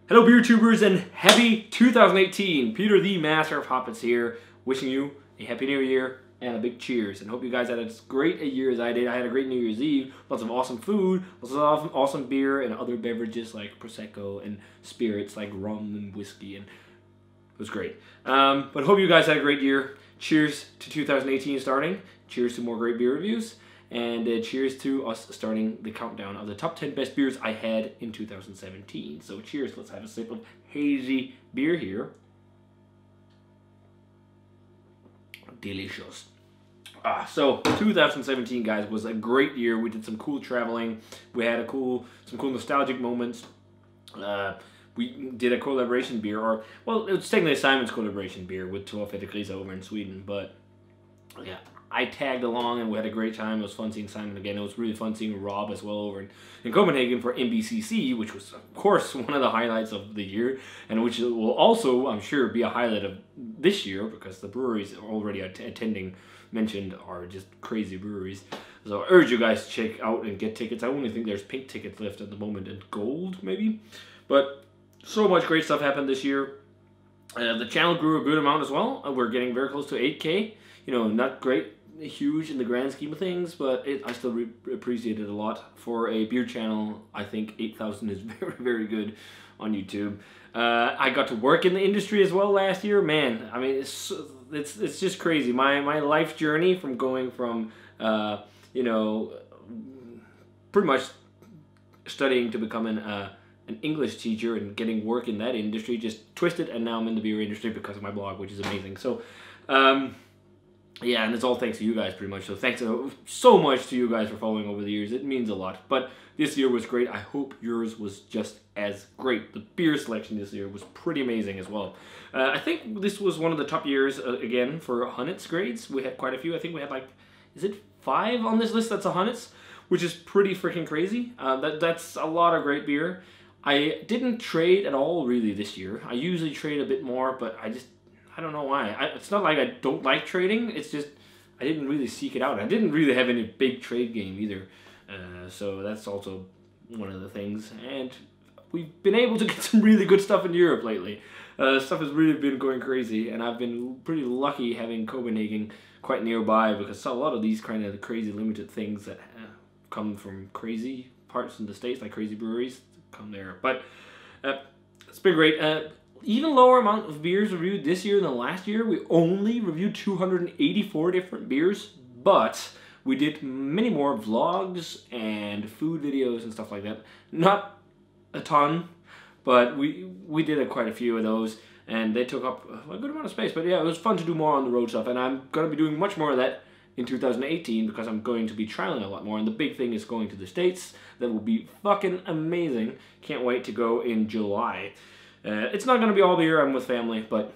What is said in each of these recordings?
Hello beer tubers and happy 2018. Peter the Master of Hoppets here, wishing you a happy new year and a big cheers. And hope you guys had as great a year as I did. I had a great New Year's Eve, lots of awesome food, lots of awesome beer and other beverages like Prosecco and spirits like rum and whiskey, and it was great. But hope you guys had a great year. Cheers to 2018 starting. Cheers to more great beer reviews. And cheers to us starting the countdown of the top 10 best beers I had in 2017. So cheers, let's have a sip of hazy beer here. Delicious. So 2017, guys, was a great year. We did some cool traveling. We had some cool nostalgic moments. We did a collaboration beer, or, well, it was technically Simon's collaboration beer with 12 Degrees over in Sweden, but yeah. I tagged along and we had a great time. It was fun seeing Simon again. It was really fun seeing Rob as well over in Copenhagen for MBCC, which was, of course, one of the highlights of the year, and which will also, I'm sure, be a highlight of this year because the breweries already attending mentioned are just crazy breweries. So I urge you guys to check out and get tickets. I only think there's pink tickets left at the moment and gold, maybe. But so much great stuff happened this year. The channel grew a good amount as well. We're getting very close to 8K. You know, not great, huge in the grand scheme of things, but I still appreciate it a lot. For a beer channel, I think 8,000 is very, very good on YouTube. I got to work in the industry as well last year. Man, I mean, it's just crazy. My life journey from going from, you know, pretty much studying to becoming an English teacher and getting work in that industry just twisted, and now I'm in the beer industry because of my blog, which is amazing. So, yeah, and it's all thanks to you guys pretty much. So thanks so much to you guys for following over the years. It means a lot. But this year was great. I hope yours was just as great. The beer selection this year was pretty amazing as well. I think this was one of the top years, again, for Hoppets grades. We had quite a few. I think we had like, is it 5 on this list that's a Hoppets? Which is pretty freaking crazy. That's a lot of great beer. I didn't trade at all really this year. I usually trade a bit more, but I don't know why. It's not like I don't like trading. It's just I didn't really seek it out. I didn't really have any big trade game either. So that's also one of the things. And we've been able to get some really good stuff in Europe lately. Stuff has really been going crazy. And I've been pretty lucky having Copenhagen quite nearby, because a lot of these kind of crazy limited things that come from crazy parts in the States, like crazy breweries, come there. But it's been great. Even lower amount of beers reviewed this year than last year. We only reviewed 284 different beers, but we did many more vlogs and food videos and stuff like that. Not a ton, but we did quite a few of those, and they took up a good amount of space. But yeah, it was fun to do more on the road stuff, and I'm going to be doing much more of that in 2018 because I'm going to be trialing a lot more, and the big thing is going to the States. That will be fucking amazing. Can't wait to go in July. It's not going to be all beer. I'm with family, but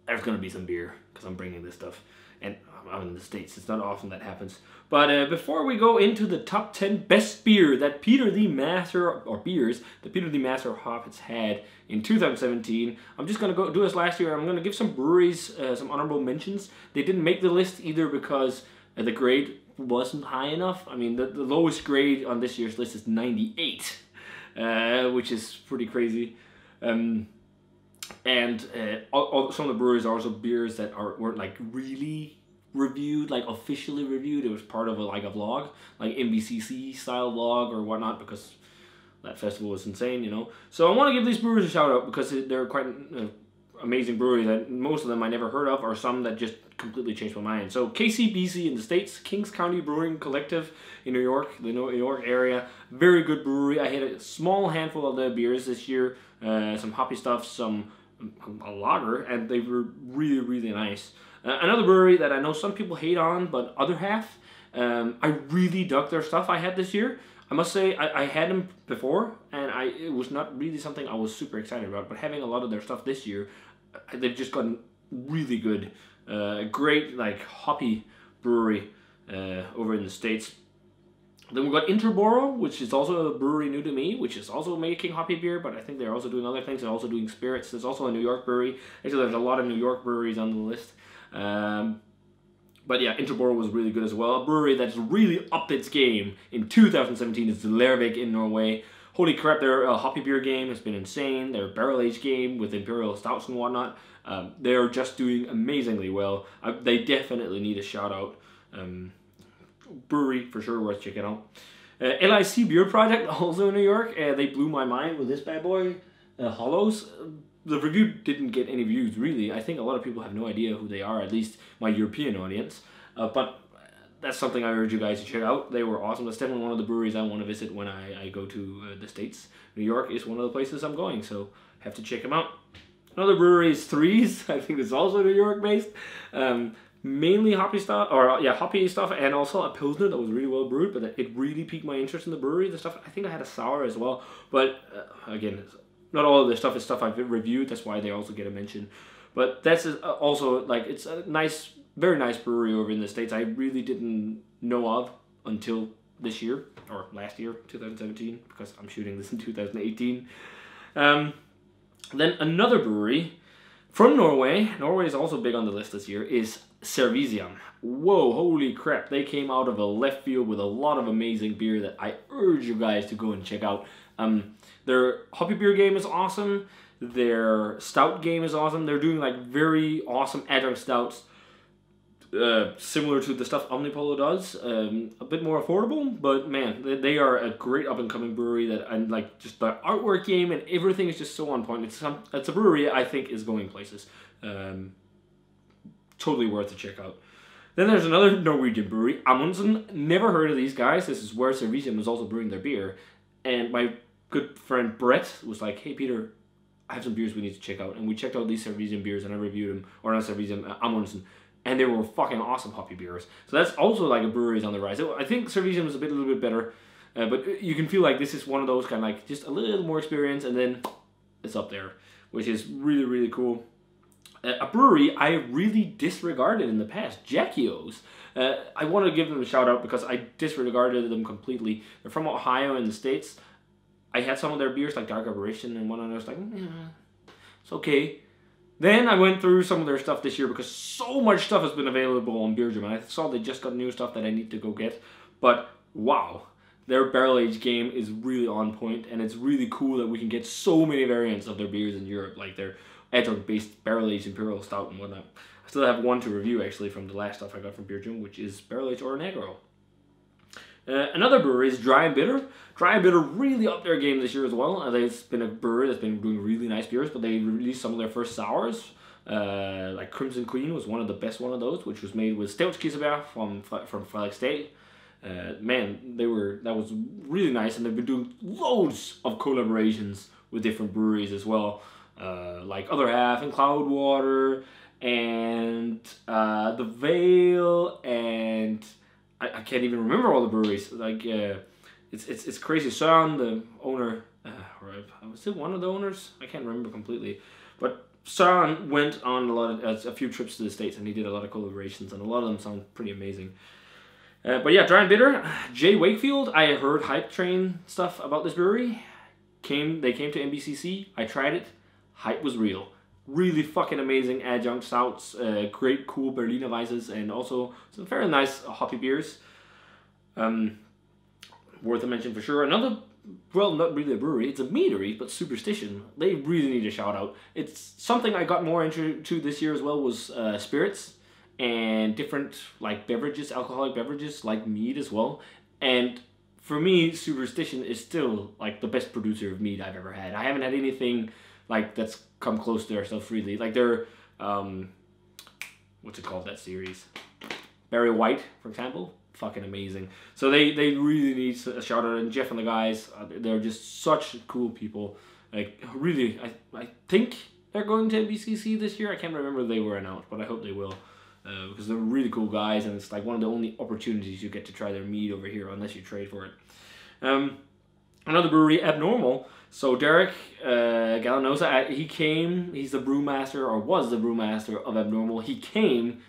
there's going to be some beer because I'm bringing this stuff. And I'm in the States. It's not often that happens. But before we go into the top 10 best beer that Peter the Master, or beers, that Peter the Master of Hoppets had in 2017, I'm just going to go do this last year. I'm going to give some breweries some honorable mentions. They didn't make the list either because the grade wasn't high enough. I mean, the lowest grade on this year's list is 98. Which is pretty crazy, and some of the breweries are also beers that weren't like really reviewed, like officially reviewed. It was part of a vlog, like MBCC style vlog or whatnot, because that festival was insane, you know. So I want to give these breweries a shout out because they're quite amazing breweries that most of them I never heard of, or some that just completely changed my mind. So KCBC in the States, Kings County Brewing Collective in New York, the New York area, very good brewery. I had a small handful of their beers this year, some hoppy stuff, a lager, and they were really, really nice. Another brewery that I know some people hate on, but other half, I really dug their stuff I had this year. I must say, I had them before, and it was not really something I was super excited about, but having a lot of their stuff this year, they've just gotten really good. Great, like, hoppy brewery over in the States. Then we've got Interboro, which is also a brewery new to me, which is also making hoppy beer, but I think they're also doing other things. They're also doing spirits. There's also a New York brewery. Actually, there's a lot of New York breweries on the list. But yeah, Interboro was really good as well. A brewery that's really upped its game in 2017 is Lervik in Norway. holy crap, their hoppy beer game has been insane. Their barrel age game with Imperial Stouts and whatnot, they're just doing amazingly well. They definitely need a shout out. Brewery, for sure, worth checking out. LIC Beer Project, also in New York. They blew my mind with this bad boy, Hollows. The review didn't get any views, really. I think a lot of people have no idea who they are, at least my European audience. But that's something I urge you guys to check out. They were awesome. That's definitely one of the breweries I want to visit when I go to the States. New York is one of the places I'm going, so have to check them out. Another brewery is Struise. I think it's also New York based. Mainly hoppy stuff, hoppy stuff, and also a pilsner that was really well brewed. But it really piqued my interest in the brewery. The stuff, I think I had a sour as well. But again, not all of this stuff is stuff I've reviewed. That's why they also get a mention. But that's also like it's a nice, very nice brewery over in the States. I really didn't know of until this year or last year, 2017, because I'm shooting this in 2018. Then another brewery from Norway. Norway is also big on the list this year. Is Cervisium. Whoa, holy crap. They came out of a left field with a lot of amazing beer that I urge you guys to go and check out. Their hoppy beer game is awesome. Their stout game is awesome. They're doing like very awesome adjunct stouts, similar to the stuff Omnipollo does. A bit more affordable, but man, they are a great up and coming brewery that, and like just the artwork game and everything is just so on point. It's a brewery I think is going places. Totally worth to check out. Then there's another Norwegian brewery, Amundsen. Never heard of these guys. This is where Cervisium was also brewing their beer. And my good friend Brett was like, hey Peter, I have some beers we need to check out. And we checked out these Cervisium beers and I reviewed them, or not Cervisium, Amundsen. And they were fucking awesome hoppy beers. So that's also like a brewery is on the rise. I think Cervisium is a little bit better. But you can feel like this is one of those kind of like just a little more experience and then it's up there. Which is really, really cool. A brewery I really disregarded in the past, Jackios. I want to give them a shout out because I disregarded them completely. They're from Ohio in the States. I had some of their beers like Dark Aberration and one, and I was like, it's okay. Then I went through some of their stuff this year because so much stuff has been available on Beer Gym. I saw they just got new stuff that I need to go get. But wow, their barrel age game is really on point, and it's really cool that we can get so many variants of their beers in Europe, like their adjunct-based barrel-aged Imperial Stout and whatnot. I still have one to review, actually, from the last stuff I got from Beer Gym, which is barrel-aged Oro Negro. Another brewery is Dry and Bitter. Dry and Bitter really upped their game this year as well. It's been a brewery that's been doing really nice beers, but they released some of their first sours. Like Crimson Queen was one of the best one of those, which was made with Stelzkiesebär from Frederiksdal. Man, that was really nice, and they've been doing loads of collaborations with different breweries as well. Like Other Half and Cloudwater and The Veil, and I can't even remember all the breweries. Like it's crazy. Søren, the owner, was it one of the owners? I can't remember completely, but Søren went on a few trips to the States, and he did a lot of collaborations, and a lot of them sound pretty amazing. But yeah, Dry and Bitter, Jay Wakefield. I heard hype train stuff about this brewery. They came to NBCC. I tried it. Hype was real. Really fucking amazing adjunct stouts, great cool Berliner Weisses, and also some very nice hoppy beers. Worth a mention for sure. Another, well, not really a brewery, it's a meadery, but Superstition. They really need a shout out. It's something I got more into this year as well was spirits and different like beverages, alcoholic beverages like mead as well. And for me, Superstition is still like the best producer of mead I've ever had. I haven't had anything like that's come close to their stuff really. Like their what's it called, that series? Barry White, for example. Fucking amazing. So they really need a shout out, and Jeff and the guys, they're just such cool people. Like really, I think they're going to NBCC this year. I can't remember if they were announced, but I hope they will. Because they're really cool guys, and it's like one of the only opportunities you get to try their mead over here unless you trade for it. Another brewery, Abnormal. So Derek Galanosa, he's the brewmaster, or was the brewmaster of Abnormal. He came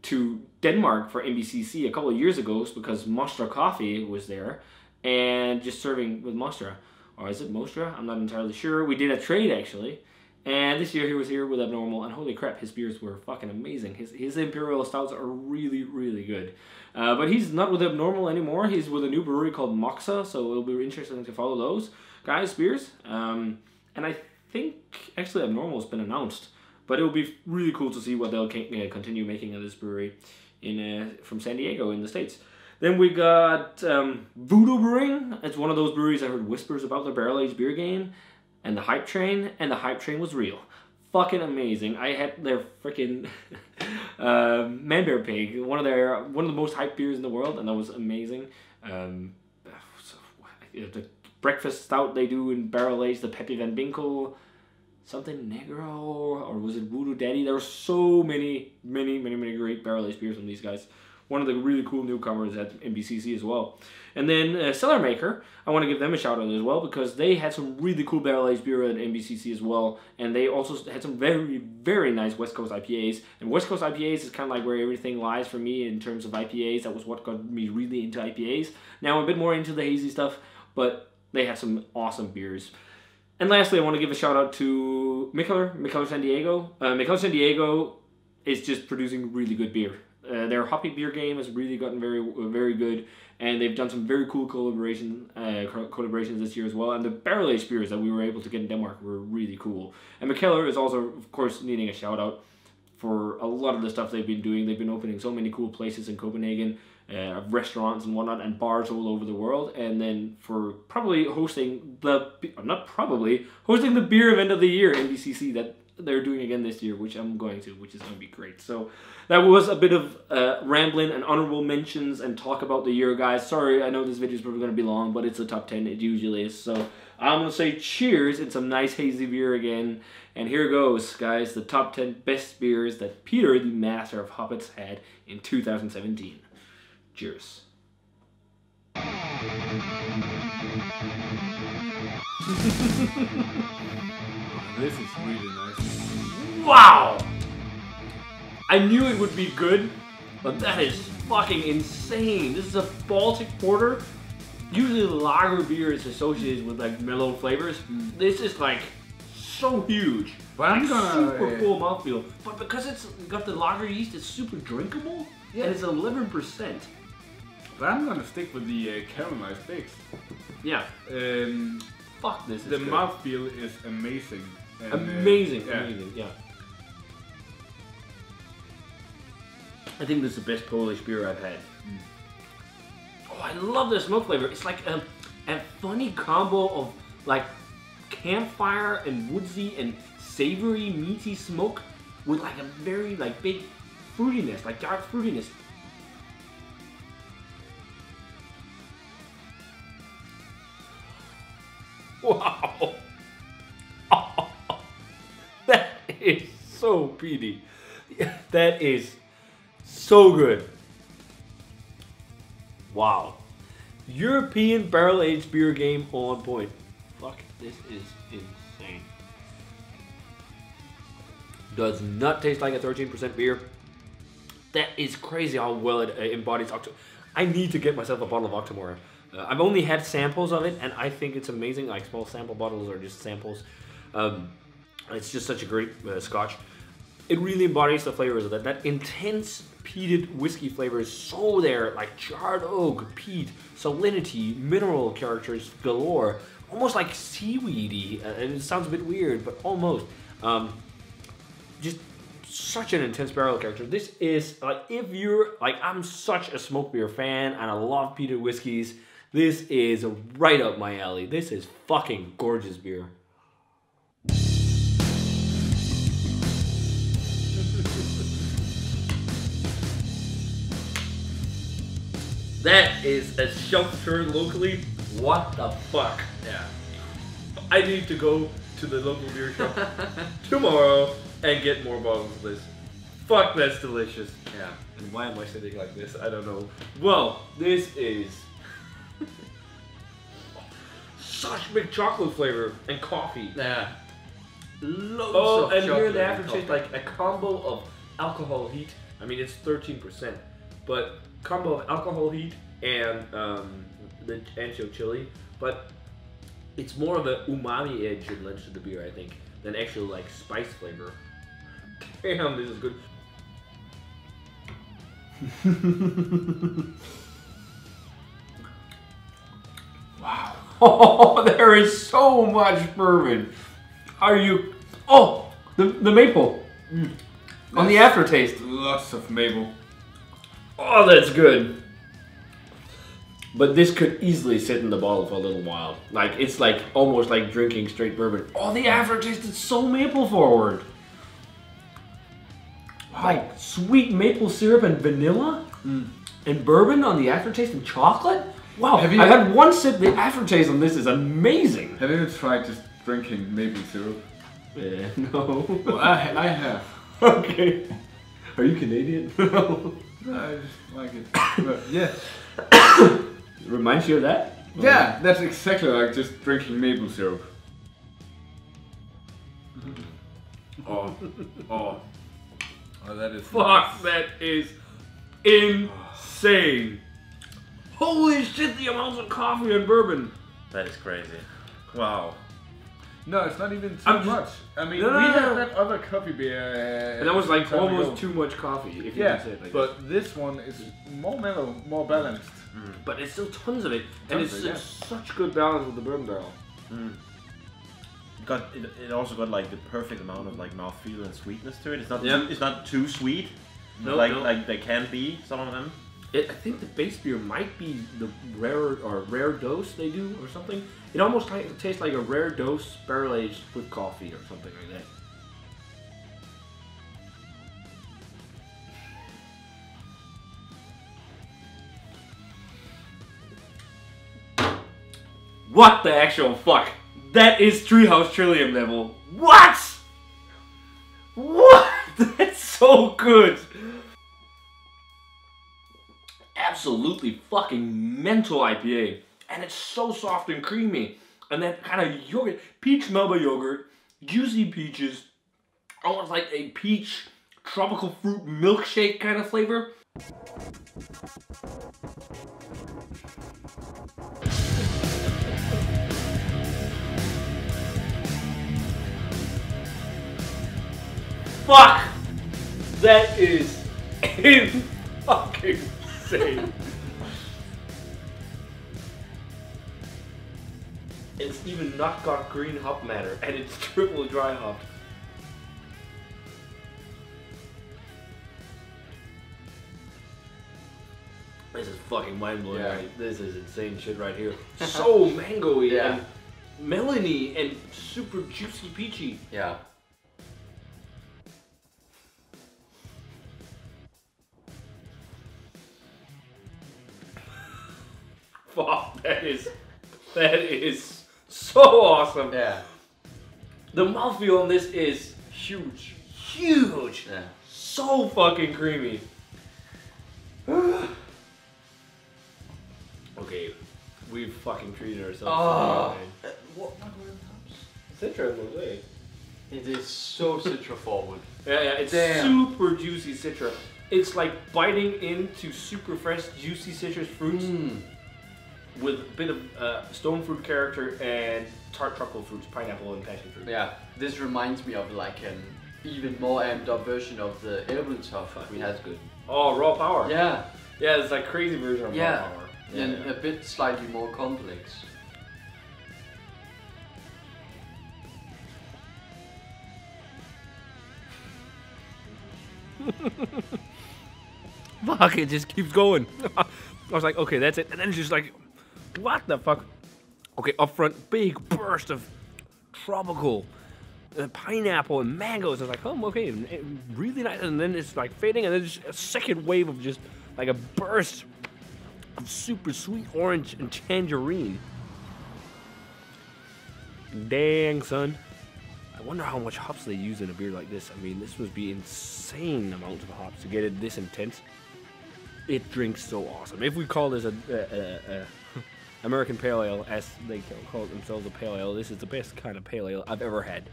to Denmark for NBCC a couple of years ago because Mostra Coffee was there, and just serving with Mostra. Or is it Mostra? I'm not entirely sure. We did a trade actually. And this year he was here with Abnormal, and holy crap, his beers were fucking amazing. His Imperial Stouts are really, really good. But he's not with Abnormal anymore. He's with a new brewery called Moxa, so it'll be interesting to follow those. guys beers. And I think actually Abnormal has been announced, but it will be really cool to see what they'll continue making at this brewery from San Diego in the States. Then we got Voodoo Brewing. It's one of those breweries I heard whispers about their barrel-aged beer game and the hype train, and the hype train was real. Fucking amazing. I had their freaking Man Bear Pig, one of the most hyped beers in the world, and that was amazing. The breakfast stout they do in barrel-aged, the Pepe Van Binkel, something Negro, or was it Voodoo Daddy? There were so many great barrel-aged beers from these guys. One of the really cool newcomers at MBCC as well. And then Cellar Maker, I want to give them a shout out as well because they had some really cool barrel-aged beer at MBCC as well. And they also had some very nice West Coast IPAs. And West Coast IPAs is kind of like where everything lies for me in terms of IPAs. That was what got me really into IPAs. Now I'm a bit more into the hazy stuff, but they have some awesome beers. And lastly, I want to give a shout out to Mikkeller San Diego. Mikkeller San Diego is just producing really good beer. Their hoppy beer game has really gotten very good, and they've done some very cool collaborations this year as well. And the barrel-aged beers that we were able to get in Denmark were really cool. And Mikkeller is also, of course, needing a shout out for a lot of the stuff they've been doing. They've been opening so many cool places in Copenhagen, restaurants and whatnot, and bars all over the world. And then for probably hosting the beer event of the year, NBCC, that they're doing again this year, which I'm going to, which is going to be great. So that was a bit of rambling and honorable mentions and talk about the year, guys. Sorry, I know this video is probably going to be long, but it's a top 10. It usually is. So I'm going to say cheers and some nice hazy beer again. And here goes, guys, the top 10 best beers that Peter, the master of Hoppets, had in 2017. Cheers. This is really nice. Wow! I knew it would be good, but that is fucking insane. This is a Baltic Porter. Usually lager beer is associated with like mellow flavors. This is like so huge. But I'm gonna super cool mouthfeel. But because it's got the lager yeast, it's super drinkable. Yeah. And it's 11%. But I'm gonna stick with the caramelized figs. Yeah. Fuck, this is the good. mouthfeel is amazing. And, amazing, yeah. amazing, yeah. I think this is the best Polish beer I've had. Oh, I love the smoke flavor. It's like a funny combo of like campfire and woodsy and savory, meaty smoke with like a very like big fruitiness, like dark fruitiness. Wow. That is so peaty. That is so good. Wow. European barrel-aged beer game on point. Fuck, this is insane. Does not taste like a 13% beer. That is crazy how well it embodies Octopussy. I need to get myself a bottle of Octopussy. I've only had samples of it, and I think it's amazing. Like, small sample bottles are just samples. It's just such a great scotch. It really embodies the flavors of that. That intense peated whiskey flavor is so there, like charred oak, peat, salinity, mineral characters galore. Almost like seaweedy, and it sounds a bit weird, but almost. Just such an intense barrel character. This is, like, if you're, like, I'm such a smoke beer fan, and I love peated whiskeys. This is right up my alley. This is fucking gorgeous beer. That is a shelter locally. What the fuck? Yeah. I need to go to the local beer shop tomorrow and get more bottles of this. Fuck, that's delicious. Yeah. And why am I sitting like this? I don't know. Well, this is such big chocolate flavor and coffee. Yeah. Loads of and here the aftertaste, like a combo of alcohol heat. I mean, it's 13%, but combo of alcohol heat and the ancho chili, but it's more of a umami edge in lends to the beer, I think, than actual like spice flavor. Damn, this is good. Wow. Oh, there is so much bourbon. Are you? Oh, the maple on the aftertaste. Lots of maple. Oh, that's good. But this could easily sit in the bottle for a little while. Like, it's like almost like drinking straight bourbon. Oh, the aftertaste is so maple forward. Like sweet maple syrup and vanilla and bourbon on the aftertaste and chocolate. Wow, I had one sip. The aftertaste on this is amazing. Have you ever tried just drinking maple syrup? Yeah, no. Well, I have. Okay. Are you Canadian? No, I just like it. But yeah. Reminds you of that? Yeah, that's exactly like just drinking maple syrup. Oh, that is fuck. That is insane. Holy shit! The amounts of coffee and bourbon. That is crazy. Wow. No, it's not even too much. I mean, we had that other coffee beer. And that was like almost too much coffee, if you can say it like but that. this one is more mellow, more balanced. But it's still tons of it, and it's such good balance with the bourbon barrel. It also got like the perfect amount of like mouthfeel and sweetness to it. It's not too sweet, like they can be some of them. I think the base beer might be the rare dose they do or something. It almost tastes like a rare dose barrel aged with coffee or something like that. What the actual fuck? That is Treehouse Trillium level. What? What? That's so good. Absolutely fucking mental IPA. And it's so soft and creamy. And that kind of yogurt, peach melba yogurt, juicy peaches, almost like a peach tropical fruit milkshake kind of flavor. Fuck! That is fucking insane. It's even not got green hop matter, and it's triple dry hop. This is fucking mind blowing. Yeah. Right? This is insane shit right here. So mangoey Yeah. and melony and super juicy peachy. Yeah. Fuck, that is so awesome. Yeah. The mouthfeel on this is huge. Huge. Yeah. So fucking creamy. Okay, we've fucking treated ourselves. Oh. What were the Citra and Lorelei. It is so citra forward. Yeah, it's super juicy citra. It's like biting into super fresh, juicy citrus fruits with a bit of stone fruit character and tart tropical fruits, pineapple and passion fruit. Yeah, this reminds me of like an even more amped up version of the Elbeltoff we had. Good. Oh, raw power. Yeah. Yeah, it's like crazy version of raw power. Yeah. And a bit slightly more complex. Fuck, it just keeps going. I was like, okay, that's it. And then it's just like, what the fuck? Okay, up front, big burst of tropical pineapple and mangoes. I was like, oh, okay, really nice. And then it's like fading, and then just a second wave of just like a burst of super sweet orange and tangerine. Dang, son. I wonder how much hops they use in a beer like this. I mean, this must be insane amounts of hops to get it this intense. It drinks so awesome. If we call this a American Pale Ale, as they call themselves a Pale Ale, this is the best kind of Pale Ale I've ever had.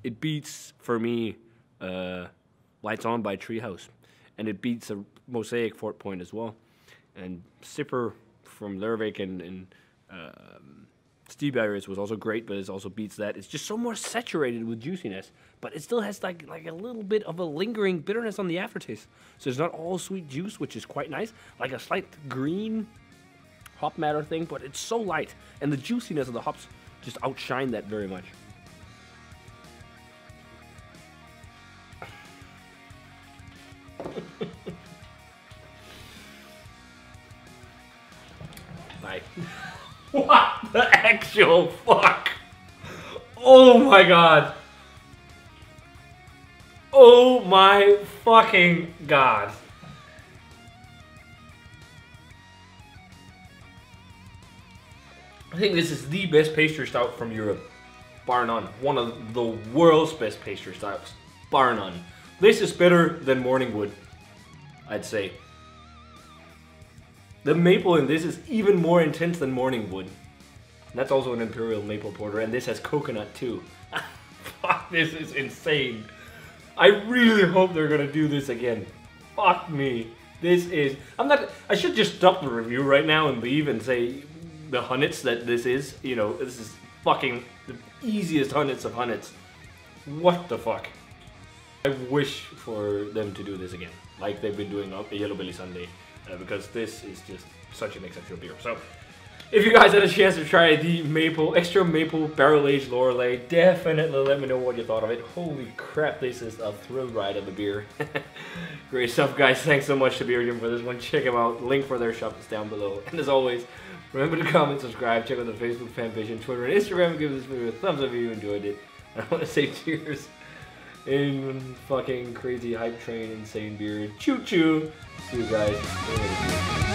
It beats, for me, Lights On by Treehouse. And it beats a Mosaic Fort Point as well. And Sipper from Lervik and Steve Barriers was also great, but it also beats that. It's just so more saturated with juiciness, but it still has like a little bit of a lingering bitterness on the aftertaste. So it's not all sweet juice, which is quite nice. Like a slight green hop matter thing, but it's so light, and the juiciness of the hops just outshine that very much. Like, what the actual fuck? Oh my god. Oh my fucking god. I think this is the best pastry stout from Europe, bar none. One of the world's best pastry stouts, bar none. This is better than Morning Wood, I'd say. The maple in this is even more intense than Morning Wood. And that's also an Imperial maple porter, and this has coconut too. Fuck, this is insane. I really hope they're gonna do this again. Fuck me. This is... I should just stop the review right now and leave and say the Hoppets that this is. You know, this is fucking the easiest Hoppets of Hoppets. What the fuck? I wish for them to do this again, like they've been doing up the Yellow Belly Sunday, because this is just such an exceptional beer. So, if you guys had a chance to try the extra maple barrel-aged Lorelei, definitely let me know what you thought of it. Holy crap, this is a thrill ride of a beer. Great stuff, guys. Thanks so much to Imperium for this one. Check them out. Link for their shop is down below. And as always, remember to comment, subscribe, check out the Facebook fan page and Twitter and Instagram, and give this video a thumbs up if you enjoyed it. And I want to say cheers in fucking crazy hype train, insane beer. Choo choo. See you guys later.